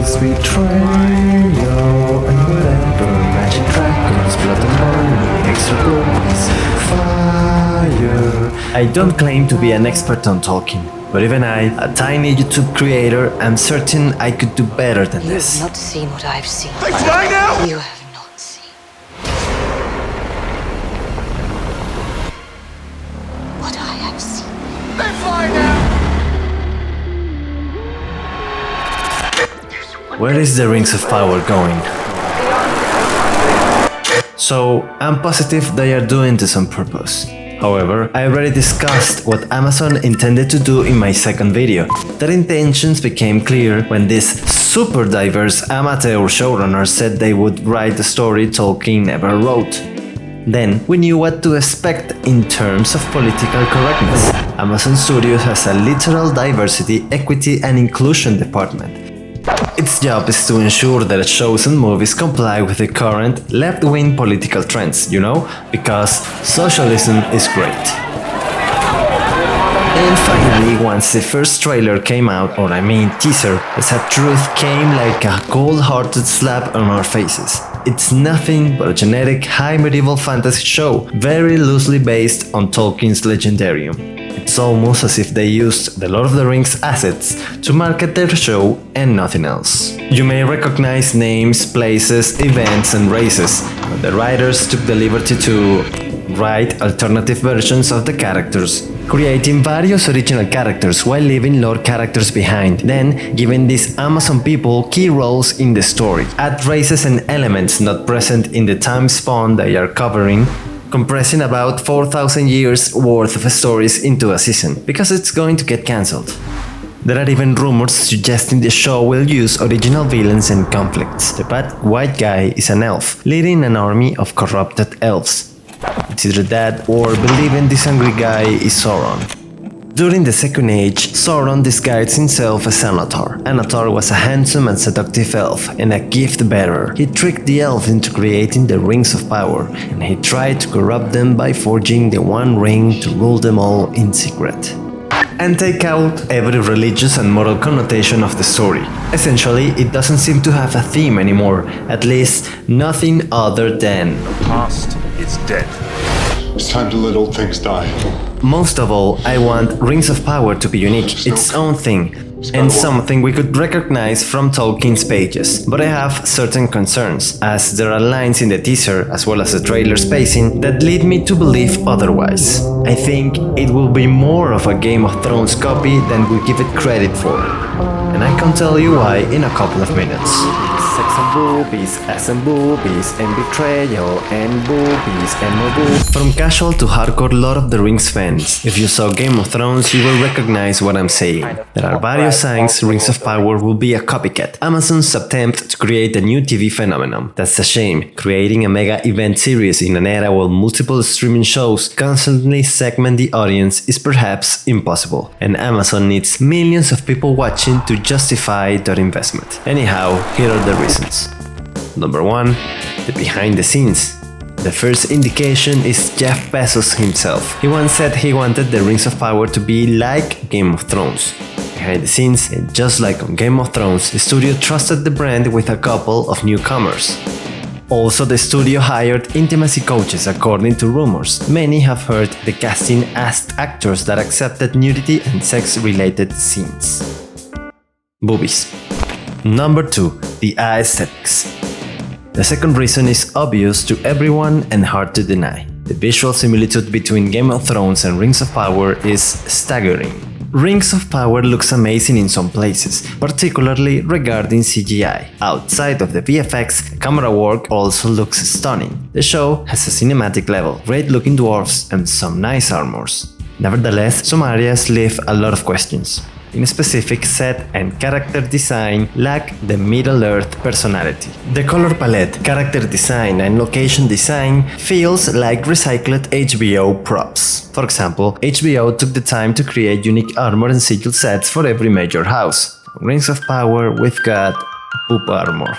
is betrayal and whatever. Magic dragons, blood and money, extra books, fire. I don't claim to be an expert on Tolkien, but even I, a tiny YouTube creator, am certain I could do better than You this. have not seen what I've seen. They fly now! You have not seen what I have seen. They fly now! Where is the Rings of Power going? So, I'm positive they are doing this on purpose. However, I already discussed what Amazon intended to do in my second video. Their intentions became clear when this super diverse amateur showrunner said they would write the story Tolkien never wrote. Then, we knew what to expect in terms of political correctness. Amazon Studios has a literal diversity, equity and inclusion department. Its job is to ensure that shows and movies comply with the current left-wing political trends, because socialism is great. And finally, once the first trailer came out, teaser, the sad truth came like a cold-hearted slap on our faces. It's nothing but a generic high medieval fantasy show, very loosely based on Tolkien's Legendarium. It's almost as if they used the Lord of the Rings assets to market their show and nothing else. You may recognize names, places, events and races, but the writers took the liberty to write alternative versions of the characters, creating various original characters while leaving lore characters behind, then giving these Amazon people key roles in the story, add races and elements not present in the time span they are covering, compressing about 4,000 years worth of stories into a season, because it's going to get cancelled. There are even rumors suggesting the show will use original villains and conflicts. The bad white guy is an elf, leading an army of corrupted elves. It's either that or believing this angry guy is Sauron. During the Second Age, Sauron disguised himself as Anatar. Anatar was a handsome and seductive elf and a gift-bearer. He tricked the elves into creating the Rings of Power, and he tried to corrupt them by forging the One Ring to rule them all in secret. And take out every religious and moral connotation of the story. Essentially, it doesn't seem to have a theme anymore, at least nothing other than The past is dead. It's time to let old things die. Most of all, I want Rings of Power to be unique, its own thing, and something we could recognize from Tolkien's pages. But I have certain concerns, as there are lines in the teaser, as well as the trailer spacing, that lead me to believe otherwise. I think it will be more of a Game of Thrones copy than we give it credit for. And I can tell you why in a couple of minutes. Sex and boobies, ass and boobies, and betrayal, and boobies, and more boobies. From casual to hardcore Lord of the Rings fans, if you saw Game of Thrones, you will recognize what I'm saying. There are various signs Rings of Power will be a copycat. Amazon's attempt to create a new TV phenomenon. That's a shame. Creating a mega event series in an era where multiple streaming shows constantly segment the audience is perhaps impossible. And Amazon needs millions of people watching to justify their investment. Anyhow, here are the reasons. Number 1. The behind the scenes. The first indication is Jeff Bezos himself. He once said he wanted the Rings of Power to be like Game of Thrones. Behind the scenes, and just like on Game of Thrones, the studio trusted the brand with a couple of newcomers. Also, the studio hired intimacy coaches according to rumors. Many have heard the casting asked actors that accepted nudity and sex-related scenes. Boobies. Number 2. The aesthetics. The second reason is obvious to everyone and hard to deny. The visual similitude between Game of Thrones and Rings of Power is staggering. Rings of Power looks amazing in some places, particularly regarding CGI. Outside of the VFX, camera work also looks stunning. The show has a cinematic level, great looking dwarves and some nice armors. Nevertheless, some areas leave a lot of questions. In specific, set and character design lack the Middle-earth personality. The color palette, character design and location design feels like recycled HBO props. For example, HBO took the time to create unique armor and sigil sets for every major house. On Rings of Power, we've got poop armor.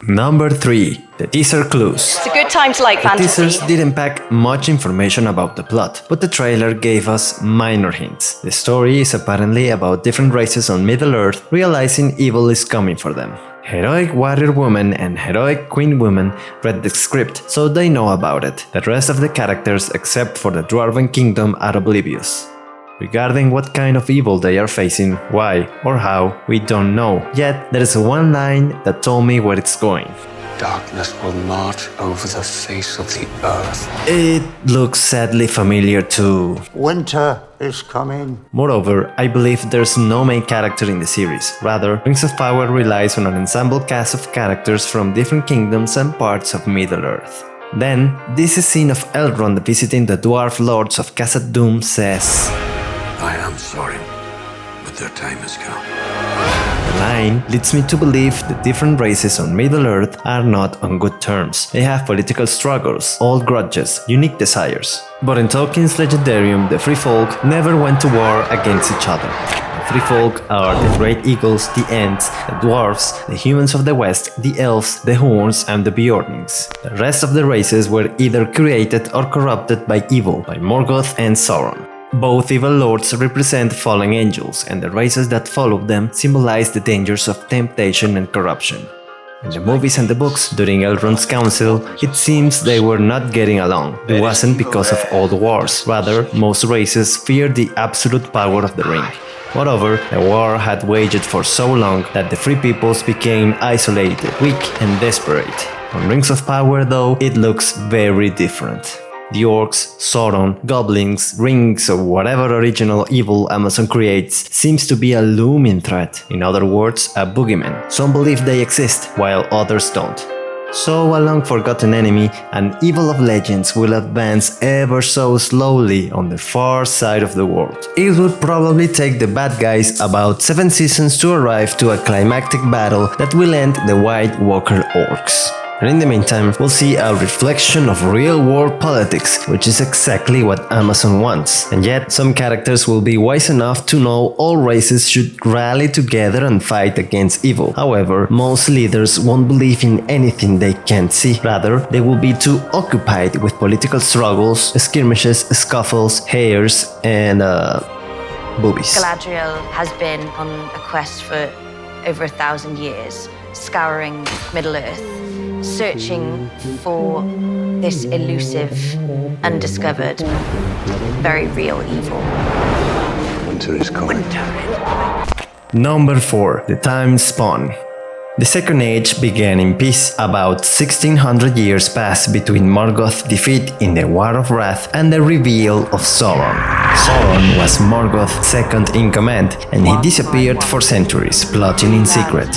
Number 3. The teaser clues. It's a good time to like The teasers fantasy. didn't pack much information about the plot, but the trailer gave us minor hints. The story is apparently about different races on Middle-earth realizing evil is coming for them. Heroic warrior woman and heroic queen woman read the script, so they know about it. The rest of the characters, except for the Dwarven Kingdom, are oblivious. Regarding what kind of evil they are facing, why or how, we don't know. Yet there is one line that told me where it's going. Darkness will march over the face of the earth. It looks sadly familiar to... Winter is coming. Moreover, I believe there's no main character in the series. Rather, Rings of Power relies on an ensemble cast of characters from different kingdoms and parts of Middle-earth. Then, this scene of Elrond visiting the Dwarf Lords of Khazad Dûm says, I am sorry, but their time has come. the line leads me to believe the different races on Middle-earth are not on good terms. They have political struggles, old grudges, unique desires. But in Tolkien's Legendarium, the Free Folk never went to war against each other. The Free Folk are the Great Eagles, the Ents, the Dwarfs, the Humans of the West, the Elves, the Horns, and the Beornings. The rest of the races were either created or corrupted by evil, by Morgoth and Sauron. Both evil lords represent fallen angels, and the races that followed them symbolize the dangers of temptation and corruption. In the movies and the books, during Elrond's council, it seems they were not getting along. It wasn't because of all the wars, rather, most races feared the absolute power of the ring. Moreover, the war had waged for so long that the free peoples became isolated, weak and desperate. On Rings of Power, though, it looks very different. The orcs, Sauron, goblins, rings, or whatever original evil Amazon creates seems to be a looming threat. In other words, a boogeyman. Some believe they exist, while others don't. So a long-forgotten enemy, an evil of legends, will advance ever so slowly on the far side of the world. It would probably take the bad guys about 7 seasons to arrive to a climactic battle that will end the White Walker orcs. And in the meantime, we'll see a reflection of real-world politics, which is exactly what Amazon wants. And yet, some characters will be wise enough to know all races should rally together and fight against evil. However, most leaders won't believe in anything they can't see. Rather, they will be too occupied with political struggles, skirmishes, scuffles, hairs, and boobies. Galadriel has been on a quest for over 1,000 years, scouring Middle-earth, searching for this elusive, undiscovered, very real evil. Winter is coming. Number 4. The Time Spawn. The Second Age began in peace. About 1600 years passed between Morgoth's defeat in the War of Wrath and the reveal of Sauron. Sauron was Morgoth's second in command, and he disappeared for centuries, plotting in secret.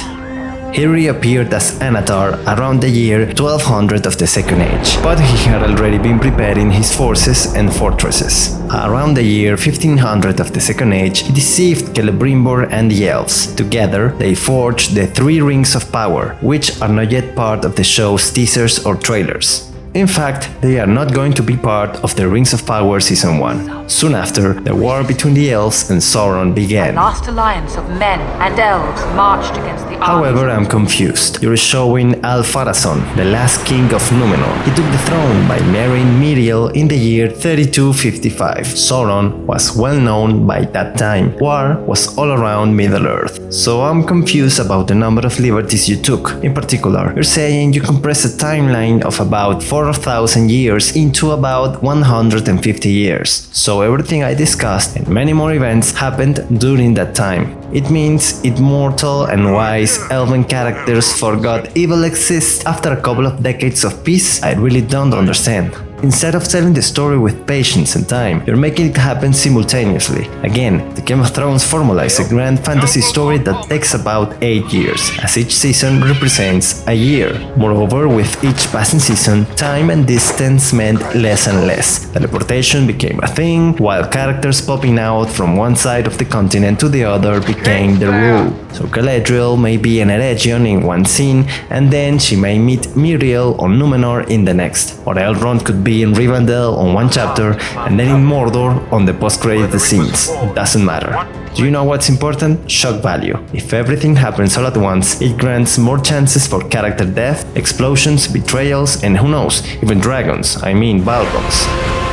He reappeared as Anatar around the year 1200 of the Second Age, but he had already been preparing his forces and fortresses. Around the year 1500 of the Second Age, he deceived Celebrimbor and the Elves. Together, they forged the 3 Rings of Power, which are not yet part of the show's teasers or trailers. In fact, they are not going to be part of the Rings of Power Season 1. Soon after, the war between the elves and Sauron began. Last alliance of men and elves marched against the However, I'm confused. You're showing Al-Pharazôn, the last king of Númenor. He took the throne by marrying Miriel in the year 3255. Sauron was well known by that time. War was all around Middle-earth. So I'm confused about the number of liberties you took. In particular, you're saying you compressed a timeline of about 4,000 years into about 150 years. So everything I discussed and many more events happened during that time. It means immortal and wise elven characters forgot evil exists after a couple of decades of peace? I really don't understand. Instead of telling the story with patience and time, you're making it happen simultaneously. Again, the Game of Thrones formula is a grand fantasy story that takes about 8 years, as each season represents a year. Moreover, with each passing season, time and distance meant less and less. Teleportation became a thing, while characters popping out from one side of the continent to the other became the rule. So Galadriel may be an Eregion in one scene, and then she may meet Miriel or Númenor in the next. Or Elrond could be be in Rivendell on one chapter and then in Mordor on the post-credit scenes. Doesn't matter. Do you know what's important? Shock value. If everything happens all at once, it grants more chances for character death, explosions, betrayals, and who knows, even dragons, I mean Balrogs.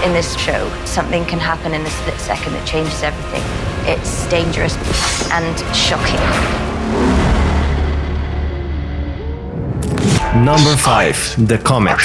In this show, something can happen in a split second that changes everything. It's dangerous and shocking. Number 5. The Comet.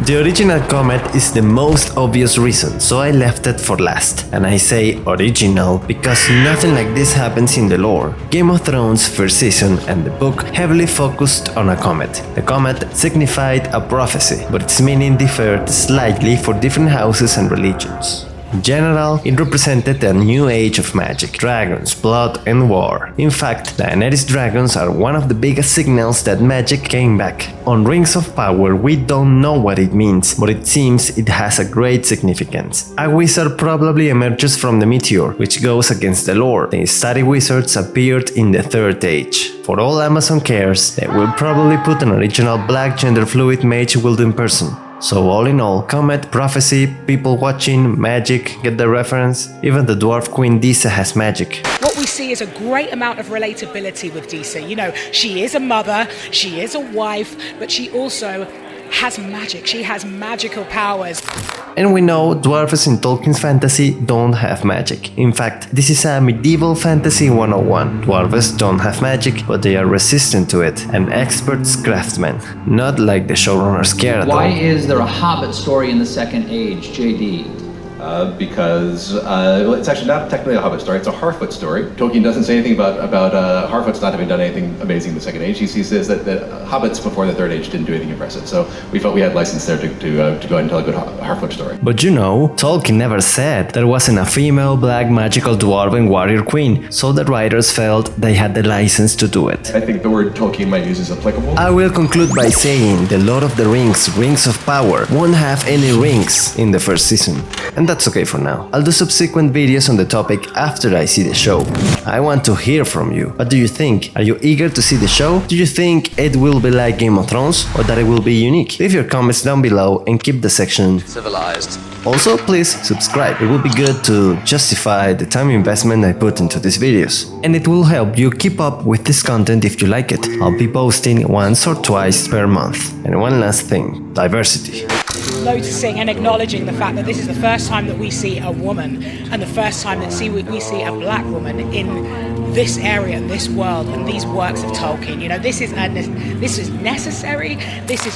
The original comet is the most obvious reason, so I left it for last. And I say original because nothing like this happens in the lore. Game of Thrones first season and the book heavily focused on a comet. The comet signified a prophecy, but its meaning differed slightly for different houses and religions. In general, it represented a new age of magic, dragons, blood, and war. In fact, Daenerys dragons are one of the biggest signals that magic came back. On Rings of Power, we don't know what it means, but it seems it has a great significance. A wizard probably emerges from the meteor, which goes against the lore. The study wizards appeared in the Third Age. For all Amazon cares, they will probably put an original black gender fluid mage wielding person. So all in all, comet, prophecy, people watching, magic, get the reference? Even the dwarf queen Disa has magic. What we see is a great amount of relatability with Disa. You know, she is a mother, she is a wife, but she also has magic. She has magical powers. And we know dwarves in Tolkien's fantasy don't have magic. In fact, this is a medieval fantasy 101. Dwarves don't have magic, but they are resistant to it, and experts craftsmen. Not like the showrunners care at all. Why is there a Hobbit story in the Second Age, JD? Because well, it's actually not technically a Hobbit story, it's a Harfoot story. Tolkien doesn't say anything about Harfoots not having done anything amazing in the Second Age. He says that Hobbits before the Third Age didn't do anything impressive. So we felt we had license there to go ahead and tell a good Harfoot story. But you know, Tolkien never said there wasn't a female black magical dwarven warrior queen, so the writers felt they had the license to do it. I think the word Tolkien might use is applicable. I will conclude by saying the Lord of the Rings, Rings of Power, won't have any rings in the first season. And that's okay for now. I'll do subsequent videos on the topic after I see the show. I want to hear from you. What do you think? Are you eager to see the show? Do you think it will be like Game of Thrones or that it will be unique? Leave your comments down below and keep the section Civilized. Also, please subscribe. It will be good to justify the time investment I put into these videos. And it will help you keep up with this content if you like it. I'll be posting once or twice per month. And one last thing, diversity. Noticing and acknowledging the fact that this is the first time that we see a woman and the first time that we see a black woman in this area, this world, and these works of Tolkien. You know, this is necessary. This is